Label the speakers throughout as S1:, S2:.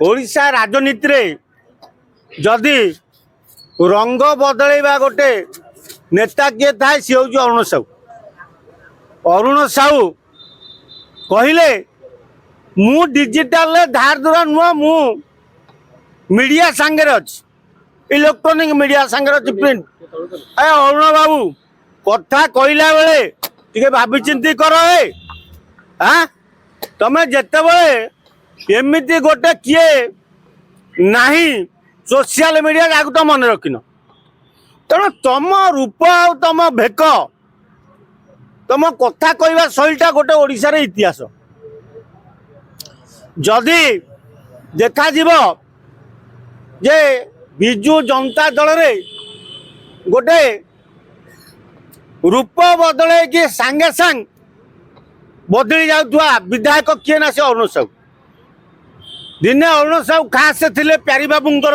S1: ओडिशा राजनीति रे जदि रंग बदलैबा गोटे नेता किए थाए सी हूँ अरुण साहू। अरुण साहू कहले मु डिजिटल धार दूर नुह मु मीडिया सांगे अच्छी इलेक्ट्रोनिक मीडिया सांगे अच्छी प्रिंट। अरुण बाबू कथा कहला बेले टे भाभी चिंती कर हाँ तमें जिते बड़े एमती गोटे किए नहीं सोशल मीडिया जाक तो मन रखिन तेणु तुम रूप आ तुम भेक तुम कथा कहवा शैलीटा गोटे ओडिशा रे इतिहास जदि देखा जे बिजु जनता दल रे गोटे रूप बदल कि सांगे सांग बदली जाऊा विधायक किए ना से अरुण साहू। दिने अरुण साहू खास से थे प्यारी बाबूंकर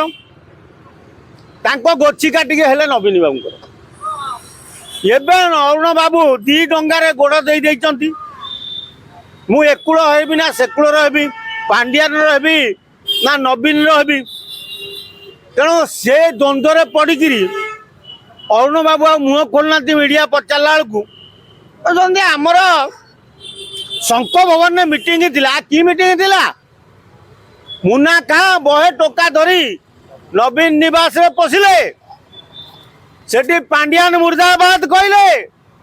S1: गोचिका टिके हेले नवीन बाबूंकर एबे अरुण बाबू दी डंगारे गोड़ दे देइचंती मु एकूल हेबी ना सेकूल रही पांडियान रही ना नवीन रही तेणु से द्वंद्व पड़िकी अरुण बाबू आ मुह खोलना मीडिया पचारा बेलू आमर शंख भवन में मीटिंग थिला की मीटिंग थिला मुना कहा बहे टोका धरी नवीन निवास रे पशिले सेठी पांडियान मुर्दाबाद कहले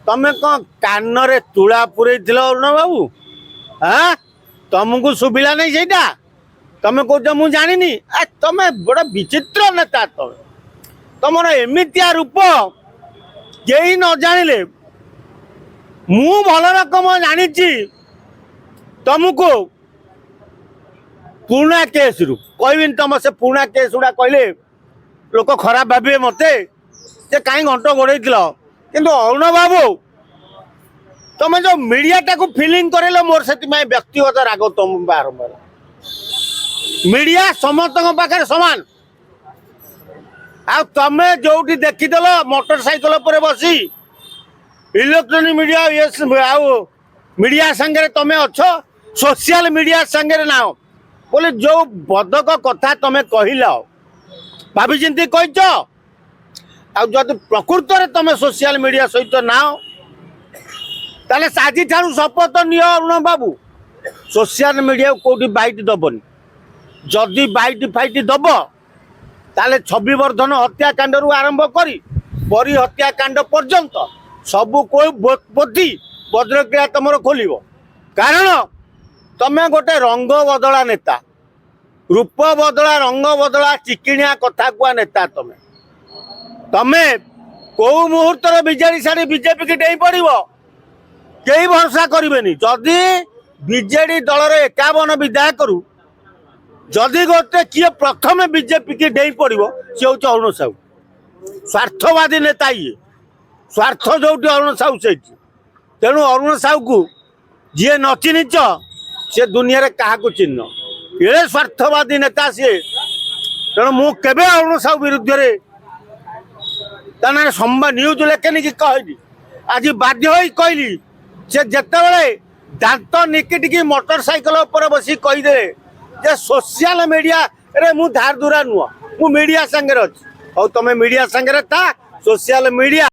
S1: तमें कौन कान रे तुला पुरे अरुण बाबू हाँ तुमको शुभिला नहीं सेटा तमें कह मु जानी तमें बड़ा विचित्र नेता तुम एमितिया रूप कहीं न जानिले मु भल रकम जानी तुमको पुराणा केस रु कहबी तुम से पुराणा केस गुड़ा कहले लोक खराब भावे मते कहीं घंट गोड़े किंतु अरुण बाबू तुम जो मीडिया टाक फिलिंग कर मोर से व्यक्तिगत राग तुम आरंभ मीडिया समस्त पाखे सामान आ तमें जो देखीदेल मोटरसाइकल पर बसी इलेक्ट्रोनिक मीडिया मीडिया संगे तमें अच्छ सोशल मीडिया संगे ना बोले जो बदक कथा तमें कहल भाभी चिंती कह जब प्रकृत में तमें सोशल मीडिया सहित ना ताले आज ठार शपथ नियो अरुण बाबू सोशल मीडिया कौटी बाइट दबनी जदि बाइट फाइट दब ताले छवि वर्धन हत्याकांड रु आरंभ करी परी हत्याकांड पर्यंत सबू कोई बोधी भद्रक्रिया तुम खोल कारण तमें गोटे रंग बदला नेता रूप बदला रंग बदला चिकिणिया कथा कुआ नेता तमें कौ मुहूर्त विजेडी छाड़ी बीजेपी की डेई पड़ कई भरोसा करेनि जदि बीजेडी दलर 51 विधायक रु जदि गोटे किए प्रथम बीजेपी की डेई पड़ सी हूँ अरुण साहू स्वार्थवादी नेता ये स्वार्थ जो अरुण साहू से तेणु अरुण साहू को जी न चिन्हिच से दुनिया क्या चिन्ह ये स्वार्थवादी नेता सी तेणु मुझे अरुण साहू विरुद्ध संवाद न्यूज लेखनी कि कहली आज बाध्य कहली से जिते दांत निकिटिकी मोटरसाइकल पर बसी कहीदे जे सोशल मीडिया रे मु धार दूरा नुह मु मीडिया संगे अच्छी और तुम मीडिया संगे था सोशल मीडिया